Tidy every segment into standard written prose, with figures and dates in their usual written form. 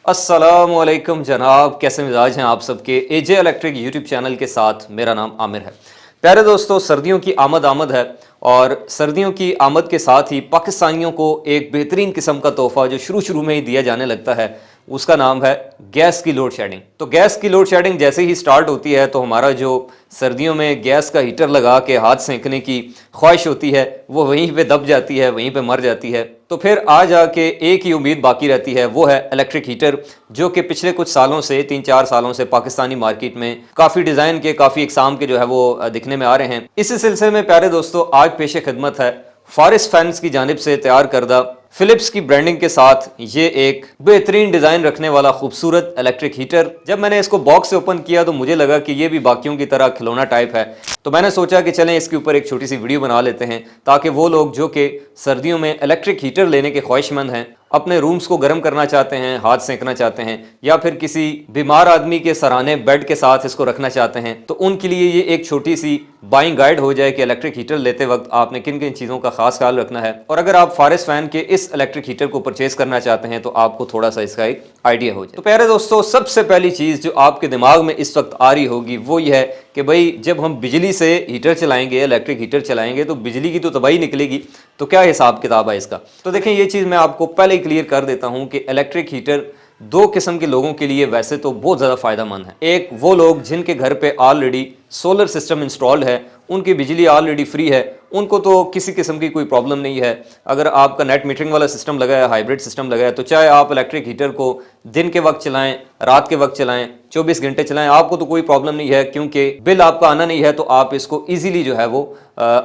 अस्सलामुअलैकुम जनाब, कैसे मिजाज हैं आप सबके। एजे इलेक्ट्रिक यूट्यूब चैनल के साथ मेरा नाम आमिर है। प्यारे दोस्तों, सर्दियों की आमद है और सर्दियों की आमद के साथ ही पाकिस्तानियों को एक बेहतरीन किस्म का तोहफा जो शुरू शुरू में ही दिया जाने लगता है, उसका नाम है गैस की लोड शेडिंग। तो गैस की लोड शेडिंग जैसे ही स्टार्ट होती है तो हमारा जो सर्दियों में गैस का हीटर लगा के हाथ सेंकने की ख्वाहिश होती है वो वहीं पे दब जाती है, वहीं पे मर जाती है। तो फिर आ जाके एक ही उम्मीद बाकी रहती है, वो है इलेक्ट्रिक हीटर, जो कि पिछले कुछ सालों से 3-4 सालों से पाकिस्तानी मार्केट में काफ़ी डिज़ाइन के, काफ़ी इकसाम के जो है वो दिखने में आ रहे हैं। इसी सिलसिले में प्यारे दोस्तों, आज पेश खिदमत है फारिस फैंस की जानिब से तैयार करदा फिलिप्स की ब्रांडिंग के साथ ये एक बेहतरीन डिज़ाइन रखने वाला खूबसूरत इलेक्ट्रिक हीटर। जब मैंने इसको बॉक्स से ओपन किया तो मुझे लगा कि ये भी बाकियों की तरह खिलौना टाइप है, तो मैंने सोचा कि चलें इसके ऊपर एक छोटी सी वीडियो बना लेते हैं, ताकि वो लोग जो कि सर्दियों में इलेक्ट्रिक हीटर लेने के ख्वाहिशमंद हैं, अपने रूम्स को गर्म करना चाहते हैं, हाथ सेंकना चाहते हैं, या फिर किसी बीमार आदमी के सराहने बेड के साथ इसको रखना चाहते हैं, तो उनके लिए ये एक छोटी सी बाइंग गाइड हो जाए कि इलेक्ट्रिक हीटर लेते वक्त आपने किन किन चीज़ों का खास ख्याल रखना है। और अगर आप फारिस फैन के इस इलेक्ट्रिक हीटर को परचेज करना चाहते हैं तो आपको थोड़ा सा इसका एक आइडिया हो जाए। तो प्यारे दोस्तों, सबसे पहली चीज़ जो आपके दिमाग में इस वक्त आ रही होगी वो ये है कि भाई जब हम बिजली से हीटर चलाएंगे, इलेक्ट्रिक हीटर चलाएंगे, तो बिजली की तो तबाही निकलेगी, तो क्या हिसाब किताब है इसका। तो देखें, ये चीज़ मैं आपको पहले ही क्लियर कर देता हूं कि इलेक्ट्रिक हीटर दो किस्म के लोगों के लिए वैसे तो बहुत ज़्यादा फ़ायदेमंद है। एक वो लोग जिनके घर पे ऑलरेडी सोलर सिस्टम इंस्टॉल्ड है, उनकी बिजली ऑलरेडी फ्री है, उनको तो किसी किस्म की कोई प्रॉब्लम नहीं है। अगर आपका नेट मीटरिंग वाला सिस्टम लगा है, हाइब्रिड सिस्टम लगा है, तो चाहे आप इलेक्ट्रिक हीटर को दिन के वक्त चलाएं, रात के वक्त चलाएं, 24 घंटे चलाएं, आपको तो कोई प्रॉब्लम नहीं है, क्योंकि बिल आपका आना नहीं है, तो आप इसको ईजीली जो है वो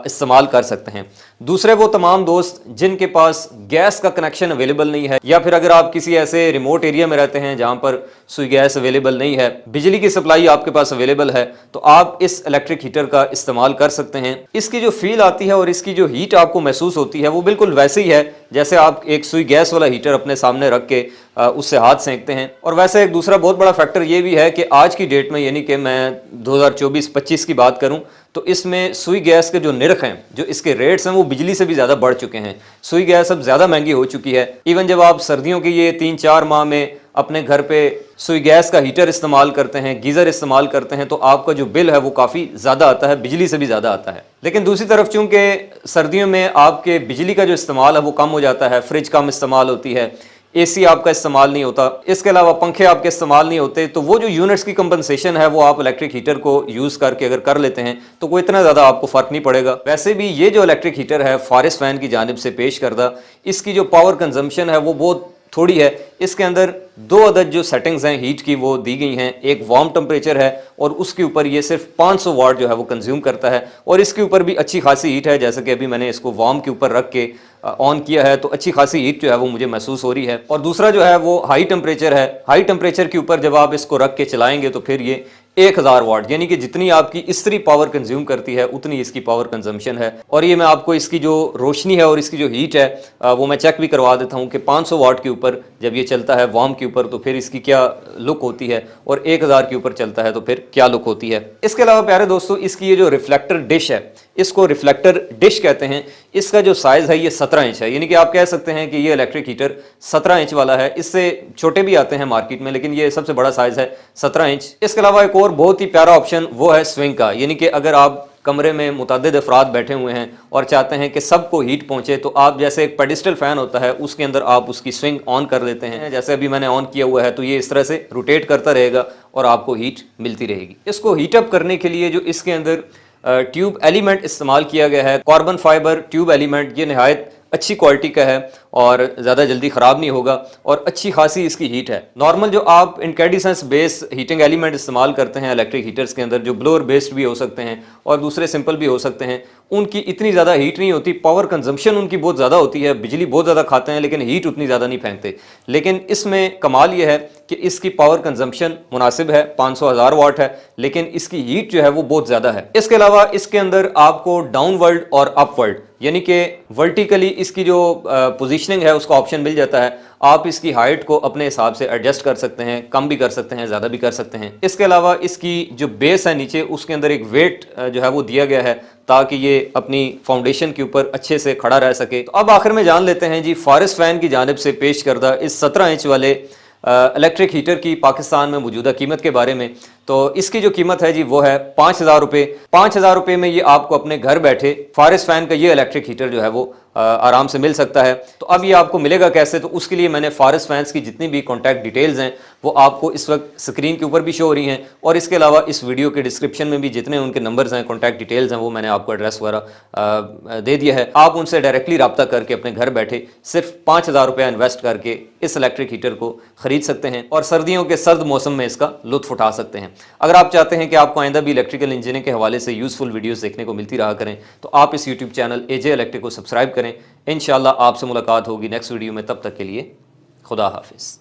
इस्तेमाल कर सकते हैं। दूसरे वो तमाम दोस्त जिनके पास गैस का कनेक्शन अवेलेबल नहीं है, या फिर अगर आप किसी ऐसे रिमोट एरिया में रहते हैं जहां पर सुई गैस अवेलेबल नहीं है, बिजली की सप्लाई आपके पास अवेलेबल है, तो आप इस इलेक्ट्रिक हीटर का इस्तेमाल कर सकते हैं। इसकी जो फील आती है और इसकी जो हीट आपको महसूस होती है वो बिल्कुल वैसे ही है जैसे आप एक सुई गैस वाला हीटर अपने सामने रख के उससे हाथ सेंकते हैं। और वैसे एक दूसरा बहुत बड़ा फैक्टर ये भी है कि आज की डेट में, यानी कि मैं 2024-25 की बात करूं, तो इसमें सुई गैस के जो निरख हैं, जो इसके रेट्स हैं, वो बिजली से भी ज़्यादा बढ़ चुके हैं। सुई गैस अब ज़्यादा महंगी हो चुकी है। इवन जब आप सर्दियों के ये 3-4 माह में अपने घर पे सुई गैस का हीटर इस्तेमाल करते हैं, गीज़र इस्तेमाल करते हैं, तो आपका जो बिल है वो काफ़ी ज़्यादा आता है, बिजली से भी ज़्यादा आता है। लेकिन दूसरी तरफ चूंकि सर्दियों में आपके बिजली का जो इस्तेमाल है वो कम हो जाता है, फ्रिज कम इस्तेमाल होती है, एसी आपका इस्तेमाल नहीं होता, इसके अलावा पंखे आपके इस्तेमाल नहीं होते, तो वो जो यूनिट्स की कंपनसेशन है वो आप इलेक्ट्रिक हीटर को यूज़ करके अगर कर लेते हैं तो कोई इतना ज़्यादा आपको फ़र्क नहीं पड़ेगा। वैसे भी ये जो इलेक्ट्रिक हीटर है फारिस फैन की जानिब से पेश करदा, इसकी जो पावर कंजम्पशन है वो बहुत थोड़ी है। इसके अंदर दो अदद जो सेटिंग्स हैं हीट की वो दी गई हैं। एक वार्म टेम्परेचर है और उसके ऊपर ये सिर्फ 500 वाट जो है वो कंज्यूम करता है, और इसके ऊपर भी अच्छी खासी हीट है। जैसे कि अभी मैंने इसको वार्म के ऊपर रख के ऑन किया है तो अच्छी खासी हीट जो है वो मुझे महसूस हो रही है। और दूसरा जो है वो हाई टेम्परेचर है। हाई टेम्परेचर के ऊपर जब आप इसको रख के चलाएंगे तो फिर ये 1000 वाट, यानी कि जितनी आपकी इस्त्री पावर कंज्यूम करती है उतनी इसकी पावर कंजम्पशन है। और ये मैं आपको इसकी जो रोशनी है और इसकी जो हीट है वो मैं चेक भी करवा देता हूँ कि 500 वाट के ऊपर जब ये चलता है वार्म के ऊपर तो फिर इसकी क्या लुक होती है, और 1000 के ऊपर चलता है तो फिर क्या लुक होती है। इसके अलावा प्यारे दोस्तों, इसकी ये जो रिफ्लेक्टर डिश है, इसको रिफ्लेक्टर डिश कहते हैं। इसका जो साइज़ है ये 17 इंच है, यानी कि आप कह सकते हैं कि ये इलेक्ट्रिक हीटर 17 इंच वाला है। इससे छोटे भी आते हैं मार्केट में, लेकिन ये सबसे बड़ा साइज़ है 17 इंच। इसके अलावा एक और बहुत ही प्यारा ऑप्शन वो है स्विंग का, यानी कि अगर आप कमरे में मुतअद्दिद अफराद बैठे हुए हैं और चाहते हैं कि सबको हीट पहुंचे, तो आप जैसे एक पेडिस्टल फैन होता है उसके अंदर आप उसकी स्विंग ऑन कर देते हैं। जैसे अभी मैंने ऑन किया हुआ है तो ये इस तरह से रोटेट करता रहेगा और आपको हीट मिलती रहेगी। इसको हीटअप करने के लिए जो इसके अंदर ट्यूब एलिमेंट इस्तेमाल किया गया है, कार्बन फाइबर ट्यूब एलिमेंट, ये नहायत अच्छी क्वालिटी का है और ज़्यादा जल्दी ख़राब नहीं होगा और अच्छी खासी इसकी हीट है। नॉर्मल जो आप इनकैंडेसेंस बेस हीटिंग एलिमेंट इस्तेमाल करते हैं इलेक्ट्रिक हीटर्स के अंदर, जो ब्लोअर बेस्ड भी हो सकते हैं और दूसरे सिंपल भी हो सकते हैं, उनकी इतनी ज़्यादा हीट नहीं होती, पावर कंजम्पशन उनकी बहुत ज़्यादा होती है, बिजली बहुत ज़्यादा खाते हैं लेकिन हीट उतनी ज़्यादा नहीं फेंकते। लेकिन इसमें कमाल ये है कि इसकी पावर कंजम्पशन मुनासिब है, 500-1000 वाट है, लेकिन इसकी हीट जो है वो बहुत ज़्यादा है। इसके अलावा इसके अंदर आपको डाउनवर्ड और अपवर्ड, यानी कि वर्टिकली इसकी जो पोजीशनिंग है उसका ऑप्शन मिल जाता है। आप इसकी हाइट को अपने हिसाब से एडजस्ट कर सकते हैं, कम भी कर सकते हैं, ज़्यादा भी कर सकते हैं। इसके अलावा इसकी जो बेस है नीचे, उसके अंदर एक वेट जो है वो दिया गया है ताकि ये अपनी फाउंडेशन के ऊपर अच्छे से खड़ा रह सके। तो अब आखिर में जान लेते हैं जी फारिस फैन की जानिब से पेश करदा इस 17 इंच वाले इलेक्ट्रिक हीटर की पाकिस्तान में मौजूदा कीमत के बारे में। तो इसकी जो कीमत है जी वो है 5,000 रुपये। 5,000 रुपये में ये आपको अपने घर बैठे फारिस फैन का ये इलेक्ट्रिक हीटर जो है वो आराम से मिल सकता है। तो अब ये आपको मिलेगा कैसे, तो उसके लिए मैंने फारिस फैंस की जितनी भी कॉन्टैक्ट डिटेल्स हैं वो आपको इस वक्त स्क्रीन के ऊपर भी शो हो रही हैं, और इसके अलावा इस वीडियो के डिस्क्रिप्शन में भी जितने उनके नंबर्स हैं, कॉन्टैक्ट डिटेल्स हैं, वो मैंने आपको एड्रेस वगैरह दे दिया है। आप उनसे डायरेक्टली रब्ता करके अपने घर बैठे सिर्फ 5,000 रुपया इन्वेस्ट करके इस इलेक्ट्रिक हीटर को खरीद सकते हैं और सर्दियों के सर्द मौसम में इसका लुत्फ उठा सकते हैं। अगर आप चाहते हैं कि आपको आइंदा भी इलेक्ट्रिकल इंजीनियरिंग के हवाले से यूजफुल वीडियोस देखने को मिलती रहा करें, तो आप इस यूट्यूब चैनल एजे इलेक्ट्रिक को सब्सक्राइब करें। इंशाल्लाह आपसे मुलाकात होगी नेक्स्ट वीडियो में, तब तक के लिए खुदा हाफिज़।